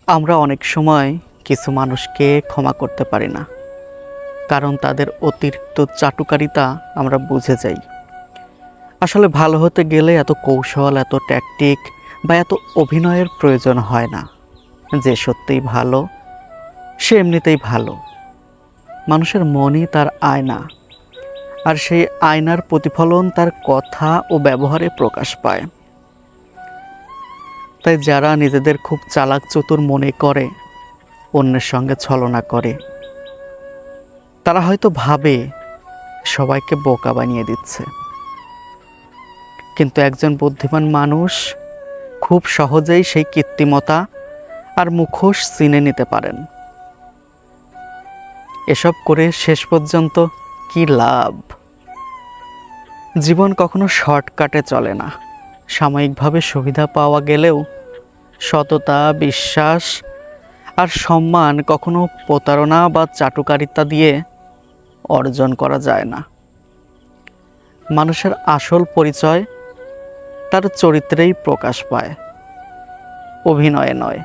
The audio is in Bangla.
আমরা অনেক সময় কিছু মানুষকে ক্ষমা করতে পারি না, কারণ তাদের অতিরিক্ত চাটুকারিতা আমরা বুঝে যাই। আসলে ভালো হতে গেলে এত কৌশল, এত ট্যাকটিক বা এত অভিনয়ের প্রয়োজন হয় না। যে সত্যিই ভালো সে এমনিতেই ভালো। মানুষের মনই তার আয়না, আর সেই আয়নার প্রতিফলন তার কথা ও ব্যবহারে প্রকাশ পায়। তাই যারা নিজেদের খুব চালাক চতুর মনে করে, অন্যের সঙ্গে ছলনা করে, তারা হয়তো ভাবে সবাইকে বোকা বানিয়ে দিচ্ছে। কিন্তু একজন বুদ্ধিমান মানুষ খুব সহজেই সেই কৃত্রিমতা আর মুখোশ চিনে নিতে পারেন। এসব করে শেষ পর্যন্ত কি লাভ? জীবন কখনো শর্টকাটে চলে না। সাময়িকভাবে সুবিধা পাওয়া গেলেও সততা, বিশ্বাস আর সম্মান কখনো প্রতারণা বা চাটুকারিতা দিয়ে অর্জন করা যায় না। মানুষের আসল পরিচয় তার চরিত্রেই প্রকাশ পায়, অভিনয়ে নয়।